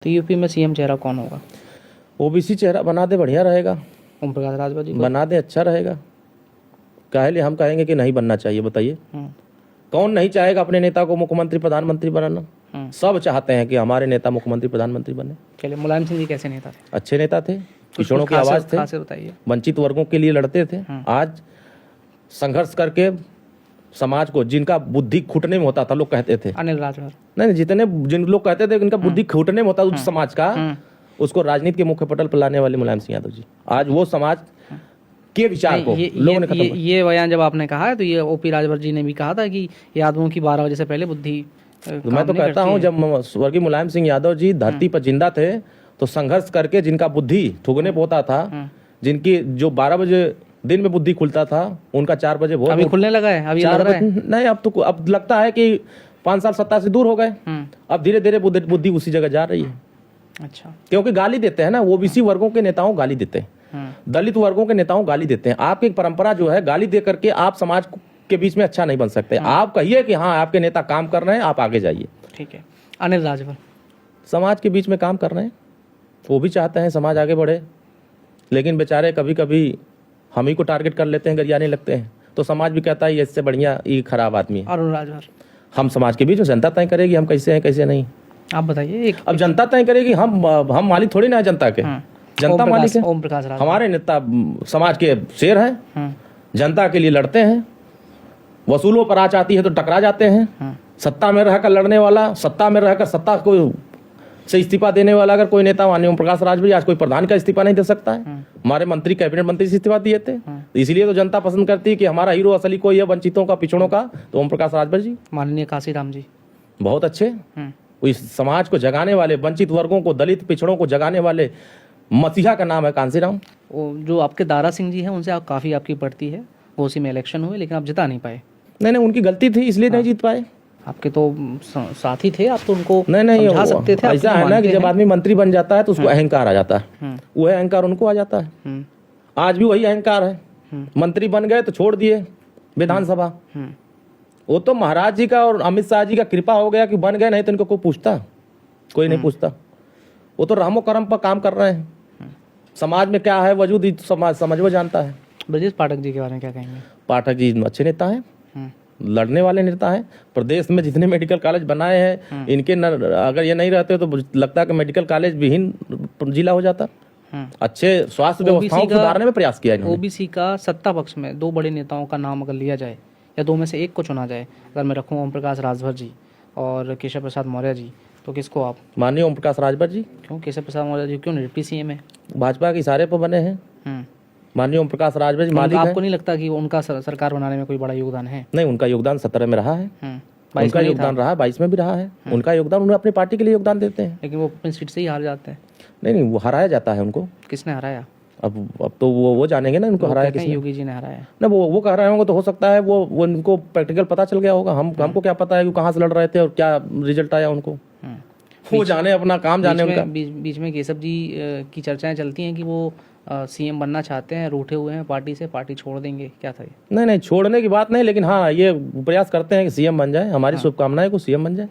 तो यूपी में सीएम चेहरा कौन होगा? ओबीसी चेहरा बना दे, बढ़िया रहेगा। ओम प्रकाश राजभर जी बना दे, अच्छा रहेगा। काहे लिए हम कहेंगे कि नहीं बनना चाहिए, बताइए? कौन नहीं चाहेगा अपने नेता को मुख्यमंत्री प्रधानमंत्री बनाना? सब चाहते हैं कि हमारे नेता मुख्यमंत्री प्रधानमंत्री बने। चलिए, मुलायम सिंह जी कैसे नेता थे? अच्छे नेता थे, पिछड़ों की आवाज थे, बताइए। वंचित वर्गों के लिए लड़ते थे। आज संघर्ष करके समाज को, जिनका बुद्धि घुटने में होता था, लोग कहते थे, अनिल राजभर नहीं, जिन लोग कहते थे इनका बुद्धि घुटने में होता उस समाज का, उसको राजनीति के मुख्य पटल पर लाने वाले मुलायम सिंह यादव जी आज वो समाज के विचार को लोगों ने खत्म। ये बयान जब आपने कहा है तो ये ओपी राजभर जी ने भी कहा था कि यादवों की 12 बजे से पहले बुद्धि तो मैं तो कहता हूँ, जब स्वर्गीय मुलायम सिंह यादव जी धरती पर जिंदा थे तो संघर्ष करके जिनका बुद्धि ठुकने पे होता था, जिनकी जो 12 बजे दिन में बुद्धि खुलता था, उनका 4 बजे बहुत अभी खुलने लगा है। अभी लग रहा है नहीं, अब लगता है कि 5 साल सत्ता से दूर हो गए। अब धीरे धीरे बुद्धि उसी जगह जा रही है। अच्छा, क्योंकि गाली देते हैं ना, ओबीसी वर्गों के नेताओं गाली देते हैं, दलित वर्गों के नेताओं गाली देते हैं। आपकी एक परंपरा जो है, गाली दे करके आप समाज के बीच में अच्छा नहीं बन सकते। आप कहिए कि हाँ आपके नेता काम कर रहे हैं, आप आगे जाइए। ठीक है। अनिल राजभर समाज के बीच में काम कर रहे हैं, वो भी चाहते हैं समाज आगे बढ़े, लेकिन बेचारे कभी कभी हम ही को टारगेट कर लेते हैं, गरियाने लगते हैं, तो समाज भी कहता है ये इससे बढ़िया ये खराब आदमी है। अरुण राजभर हम समाज के बीच में जनता तय करेगी हम कैसे हैं कैसे नहीं। आप बताइए। अब जनता तय करेगी, हम मालिक थोड़ी ना है जनता के, जनता मालिक है। ओम प्रकाश राजभर हमारे नेता समाज के शेर हैं, जनता के लिए लड़ते हैं, वसूलों पर आँच आती है तो टकरा जाते हैं। सत्ता में रहकर लड़ने वाला, सत्ता में रहकर सत्ता को से इस्तीफा देने वाला अगर कोई नेता माननीय ओम प्रकाश राजभर, आज कोई प्रधान का इस्तीफा नहीं दे सकता है। हमारे मंत्री कैबिनेट मंत्री से इस्तीफा दिए थे, इसलिए तो जनता पसंद करती है कि हमारा हीरो असली कोई है वंचितों का, पिछड़ों का, तो ओम प्रकाश राजभर जी। माननीय काशीराम जी बहुत अच्छे, इस समाज को जगाने वाले, वंचित वर्गों को, दलित पिछड़ों को जगाने वाले मसीहा का नाम है कांसीराम। जो आपके दारा सिंह जी हैं, उनसे आप काफ़ी आपकी पड़ती है, घोसी में इलेक्शन हुए लेकिन आप जिता नहीं पाए। नहीं, उनकी गलती थी इसलिए नहीं जीत पाए। आपके तो साथी थे, आप तो उनको नहीं समझा सकते थे। ऐसा है ना कि जब आदमी मंत्री बन जाता है तो उसको अहंकार आ जाता है, वो अहंकार उनको आ जाता है। आज भी वही अहंकार है। मंत्री बन गए तो छोड़ दिए विधानसभा। वो तो महाराज जी का और अमित शाह जी का कृपा हो गया कि बन गए, नहीं तो इनको कोई पूछता, कोई नहीं पूछता। वो तो रहमो करम पर काम कर रहे हैं। समाज में क्या है वजूद समाज समझ वो जानता है। ब्रजेश पाठक जी के बारे में क्या कहेंगे? पाठक जी अच्छे नेता हैं, लड़ने वाले नेता हैं। प्रदेश में जितने मेडिकल कॉलेज बनाए हैं, इनके अगर ये नहीं रहते तो लगता है कि मेडिकल कॉलेज विहीन जिला हो जाता। अच्छे स्वास्थ्य व्यवस्थाओं को सुधारने में प्रयास किया इन्होंने। ओबीसी का सत्ता पक्ष में 2 बड़े नेताओं का नाम अगर लिया जाए या 2 में से एक को चुना जाए, अगर मैं रखूँ ओम प्रकाश राजभर जी और केशव प्रसाद मौर्य जी, तो किसको आप? माननीय ओम प्रकाश राजभर जी। क्यों केशव प्रसाद मौर्य जी क्यों? डिप्टी सीएम है, भाजपा के इशारे पर बने हैं। माननीय ओम प्रकाश राजभर जी मालिक हैं। आपको नहीं लगता कि उनका सरकार बनाने में कोई बड़ा योगदान है? नहीं, उनका योगदान 17 में रहा है, उनका योगदान रहा, 22 में भी रहा है। उनका योगदान, उन्हें अपनी पार्टी के लिए योगदान देते हैं। लेकिन वो अपनी सीट से ही हार जाते हैं। नहीं, वो हराया जाता है उनको। किसने हराया? अब तो वो जानेंगे ना उनको हराया किसने। योगी जी ने हराया ना, वो कह रहे होंगे तो हो सकता है वो उनको प्रैक्टिकल पता चल गया होगा। हमको क्या पता है कि कहाँ से लड़ रहे थे और क्या रिजल्ट आया उनको। वो जाने, अपना काम जाने उनका। बीच में केशव जी की चर्चाएं चलती हैं कि वो सीएम बनना चाहते हैं, रूठे हुए हैं पार्टी से, पार्टी छोड़ देंगे, क्या था ये? नहीं, छोड़ने की बात नहीं, लेकिन हाँ ये प्रयास करते हैं कि सीएम बन जाए। हमारी शुभकामनाएं को सीएम बन जाए।